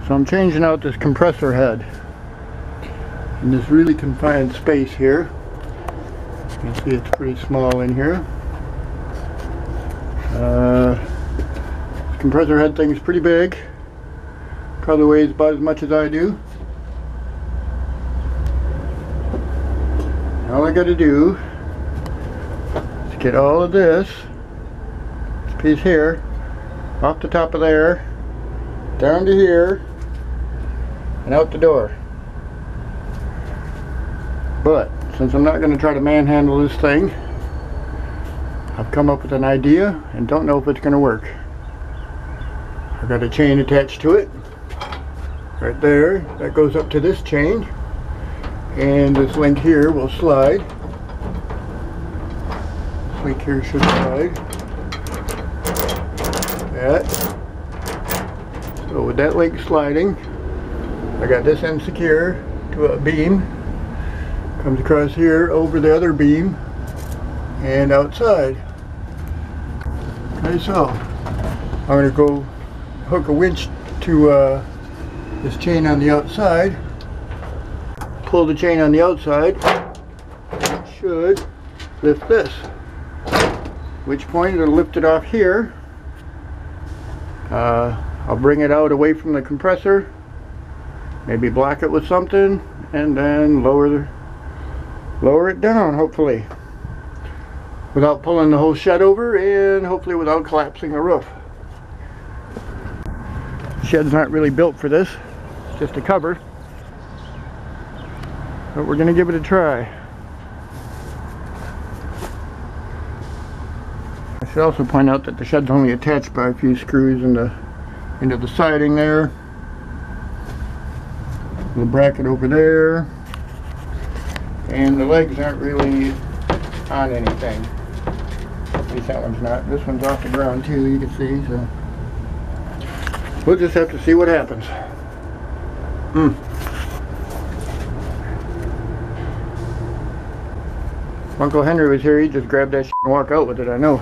So I'm changing out this compressor head in this really confined space here. You can see it's pretty small in here. This compressor head thing is pretty big. Probably weighs about as much as I do. All I got to do is get all of this piece here off the top of there, down to here, and out the door. But since I'm not going to try to manhandle this thing, I've come up with an idea and don't know if it's going to work. I've got a chain attached to it right there that goes up to this chain, and this link here will slide. This link here should slide. That. So with that link sliding, I got this end secure to a beam. Comes across here over the other beam and outside. Okay, so I'm going to go hook a winch to this chain on the outside. Pull the chain on the outside. It should lift this. At which point it'll lift it off here. I'll bring it out away from the compressor, maybe block it with something, and then lower it down, hopefully, without pulling the whole shed over, and hopefully without collapsing the roof. The shed's not really built for this, it's just a cover, but we're going to give it a try. I should also point out that the shed's only attached by a few screws into the siding there. The bracket over there. And the legs aren't really on anything. At least that one's not. This one's off the ground too, you can see. So we'll just have to see what happens. If Uncle Henry was here, he'd just grab that shit and walk out with it, I know.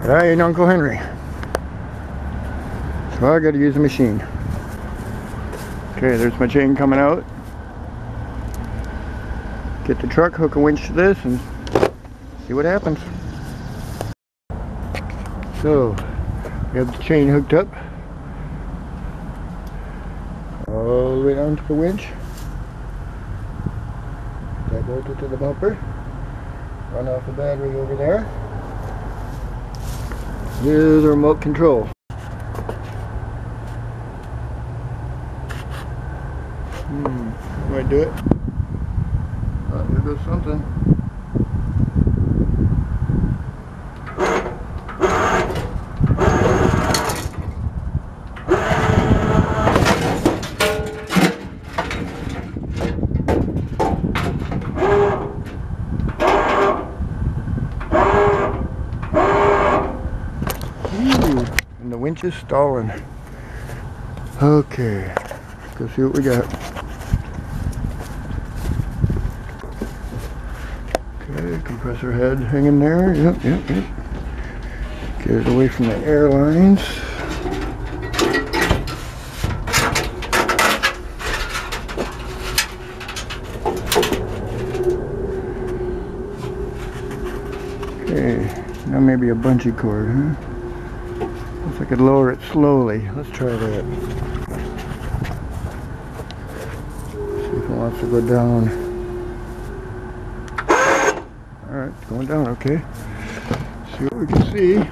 But I ain't Uncle Henry. So I gotta use the machine. Okay, there's my chain coming out. Get the truck, hook a winch to this, and see what happens. So, we have the chain hooked up all the way down to the winch. That bolted to the bumper. Run off the battery over there. Here's the remote control. Might do it. Oh, here goes something. And the winch is stalling. Okay, let's go see what we got. Okay, compressor head hanging there. Yep. Get it away from the air lines. Okay, now maybe a bungee cord, huh? If I could lower it slowly. Let's try that. See if it wants to go down. Alright, it's going down, okay. See what we can see.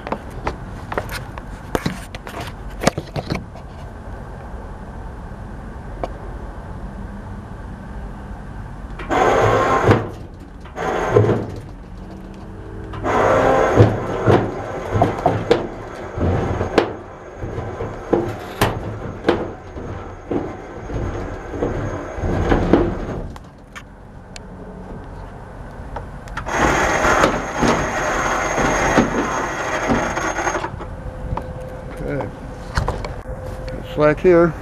Okay. Got slack here.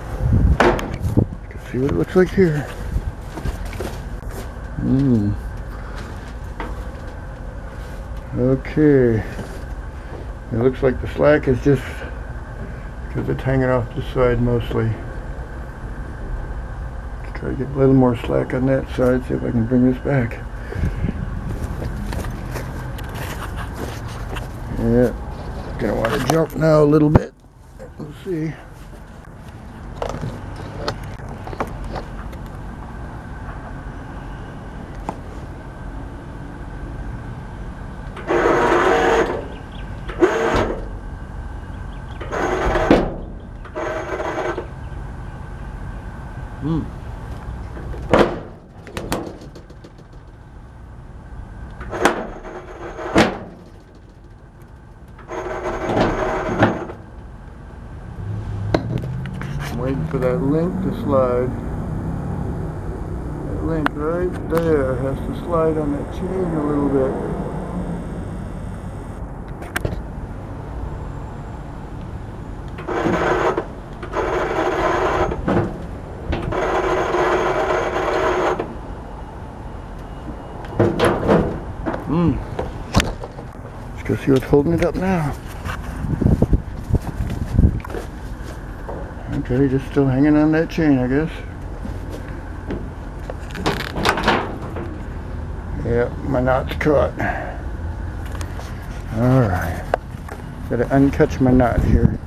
You can see what it looks like here. Okay. It looks like the slack is just, you because it's hanging off the side mostly. Try to get a little more slack on that side, see if I can bring this back. Yeah, gonna want to jump now a little bit. Let's see. I'm waiting for that link to slide. That link right there has to slide on that chain a little bit. Let's go see what's holding it up now. Okay, just still hanging on that chain, I guess. Yep, my knot's caught. Alright. Gotta uncatch my knot here.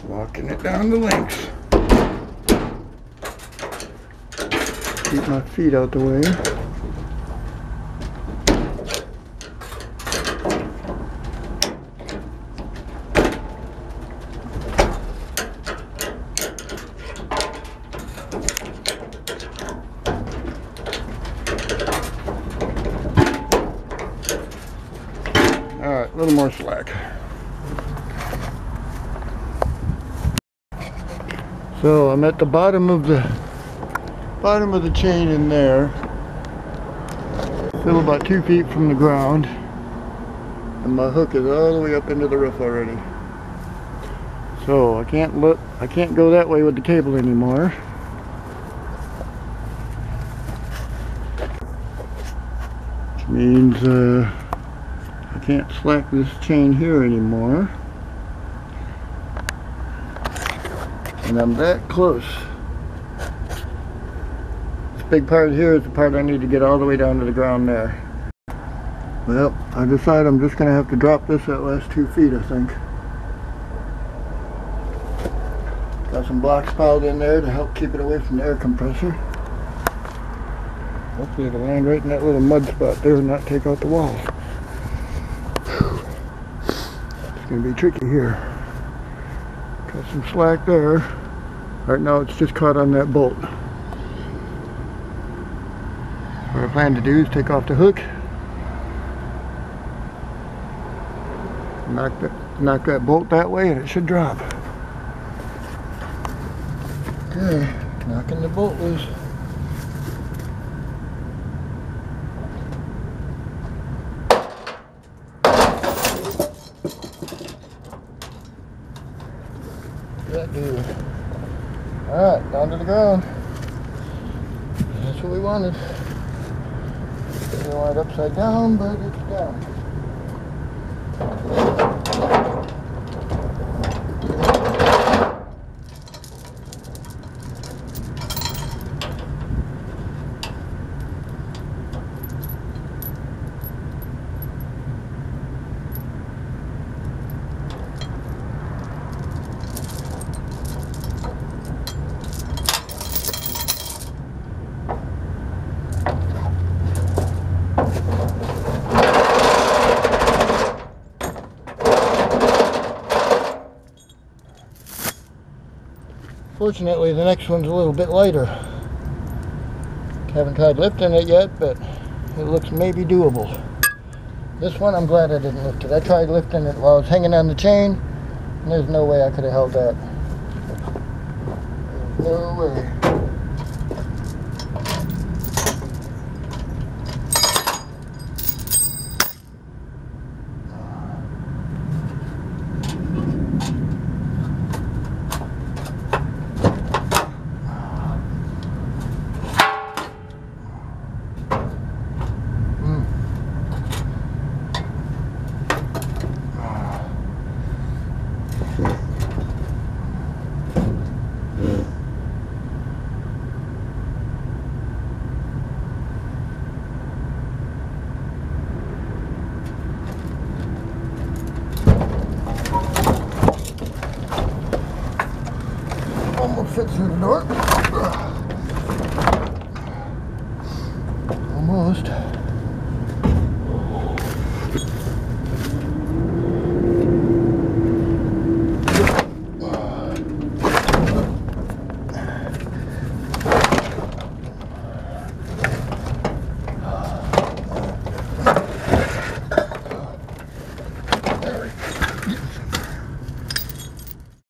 Walking it down the length. Keep my feet out the way. Alright, a little more slack. So I'm at the bottom of the chain in there. Still about 2 feet from the ground. And my hook is all the way up into the roof already. So I can't go that way with the cable anymore. Which means I can't slack this chain here anymore. And I'm that close. This big part here is the part I need to get all the way down to the ground there. Well, I decide I'm just going to have to drop this that last 2 feet, I think. Got some blocks piled in there to help keep it away from the air compressor. Hopefully it'll land right in that little mud spot there and not take out the wall. It's going to be tricky here. Got some slack there. Right now it's just caught on that bolt. What I plan to do is take off the hook, knock that bolt that way, and it should drop. Okay, knocking the bolt loose. That dude. Alright, down to the ground. That's what we wanted. We want it upside down, but it's down. Fortunately, the next one's a little bit lighter. Haven't tried lifting it yet, but it looks maybe doable. This one, I'm glad I didn't lift it. I tried lifting it while I was hanging on the chain, and there's no way I could have held that. No way. Almost fits through the door. Almost.